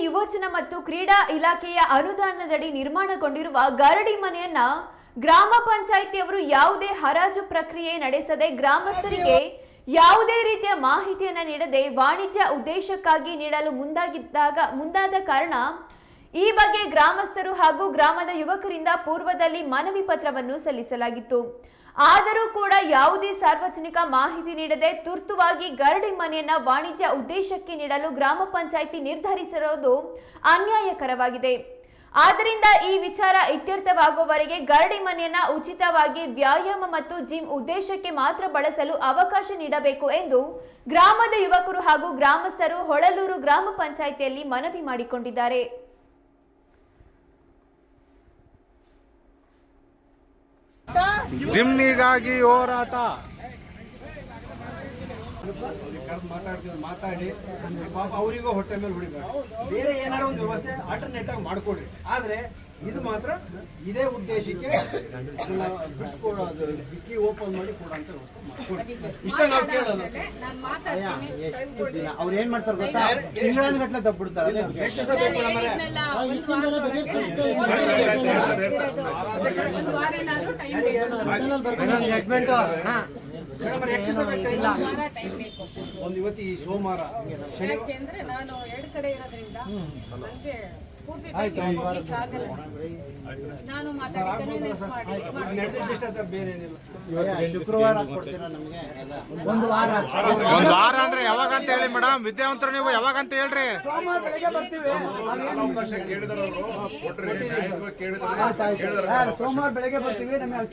ಯುವಜನ ಮತ್ತು ಕ್ರೀಡಾ ಇಲಾಖೆಯ ಅನುದಾನದಡಿ ನಿರ್ಮಾಣಗೊಂಡಿರುವ ಗರಡಿ ಮನೆಯನ್ನ ಗ್ರಾಮ ಪಂಚಾಯಿತಿಯವರು ಯಾವುದೇ ಹರಾಜು ಪ್ರಕ್ರಿಯೆ ನಡೆಸದೆ ಗ್ರಾಮಸ್ಥರಿಗೆ ಯಾವುದೇ ರೀತಿಯ ಮಾಹಿತಿಯನ್ನ ನೀಡದೆ ವಾಣಿಜ್ಯ ಉದ್ದೇಶಕ್ಕಾಗಿ ನೀಡಲು ಮುಂದಾದ ಕಾರಣ ಈ ಬಗ್ಗೆ ಗ್ರಾಮಸ್ಥರು ಹಾಗೂ ಗ್ರಾಮದ ಯುವಕರಿಂದ ಪೂರ್ವದಲ್ಲಿ ಮನವಿ ಪತ್ರವನ್ನು ಸಲ್ಲಿಸಲಾಗಿತ್ತು. ಆದರೂ ಕೂಡ ಯಾವುದೇ ಸಾರ್ವಜನಿಕ ಮಾಹಿತಿ ನೀಡದೆ ತುರ್ತುವಾಗಿ ಗರಡಿ ಮನೆಯನ್ನ ವಾಣಿಜ್ಯ ಉದ್ದೇಶಕ್ಕೆ ನೀಡಲು ಗ್ರಾಮ ಪಂಚಾಯಿತಿ ನಿರ್ಧರಿಸಿರುವುದು ಅನ್ಯಾಯಕರವಾಗಿದೆ. ಆದ್ದರಿಂದ ಈ ವಿಚಾರ ಇತ್ಯರ್ಥವಾಗುವವರೆಗೆ ಗರಡಿ ಮನೆಯನ್ನ ಉಚಿತವಾಗಿ ವ್ಯಾಯಾಮ ಮತ್ತು ಜಿಮ್ ಉದ್ದೇಶಕ್ಕೆ ಮಾತ್ರ ಬಳಸಲು ಅವಕಾಶ ನೀಡಬೇಕು ಎಂದು ಗ್ರಾಮದ ಯುವಕರು ಹಾಗೂ ಗ್ರಾಮಸ್ಥರು ಹೊಳಲೂರು ಗ್ರಾಮ ಪಂಚಾಯಿತಿಯಲ್ಲಿ ಮನವಿ ಮಾಡಿಕೊಂಡಿದ್ದಾರೆ. ಜಿಮ್ಮಿಗಾಗಿ ಹೋರಾಟ ಮಾತಾಡಿ ಪಾಪ ಅವರಿಗೂ ಹೊಟ್ಟೆ ಮೇಲೆ ಹೊಡಿಬೇಕು. ಬೇರೆ ಏನಾದ್ರು ಒಂದು ವ್ಯವಸ್ಥೆ ಆಲ್ಟರ್ನೇಟ್ ಆಗಿ ಮಾಡ್ಕೊಡ್ರಿ. ಆದ್ರೆ ಇದು ಮಾತ್ರ ಇದೇ ಉದ್ದೇಶಕ್ಕೆ ಬಿಡಿಸ್ಕೊಡೋದು, ಡಿಕ್ಕಿ ಓಪನ್ ಮಾಡಿ ಕೊಡೋಂತ ವ್ಯವಸ್ಥೆ ಮಾಡ್ಕೊಡ್ರಿ. ಇಷ್ಟ ನಾವು ಕೇಳೋದು. ಅವ್ರು ಏನ್ ಮಾಡ್ತಾರೆ ಗೊತ್ತಾ, ತಿಂಗಳಗಟ್ಟಲೆ ತಪ್ಪಿಡ್ತಾರೆ. ಒಂದು ಇವತ್ತು ಈ ಸೋಮವಾರ ಯಾಕೆಂದ್ರೆ ನಾನು ಎರಡು ಕಡೆ ಇರೋದ್ರಿಂದ ನನಗೆ ಪೂರ್ತಿ ನಾನು ಬೇರೆ ಏನಿಲ್ಲ. ಶುಕ್ರವಾರ ಕೊಡ್ತೀರಾ ನಮಗೆ? ಒಂದು ವಾರ ಅಂದ್ರೆ ಯಾವಾಗ ಅಂತ ಹೇಳಿ ಮೇಡಮ್. ವಿದ್ಯಾವಂತರು ನೀವು ಯಾವಾಗ ಅಂತ ಹೇಳ್ರಿ. ಸೋಮವಾರ ಬೆಳಗ್ಗೆ ಬರ್ತೀವಿ. ನಮಗೆ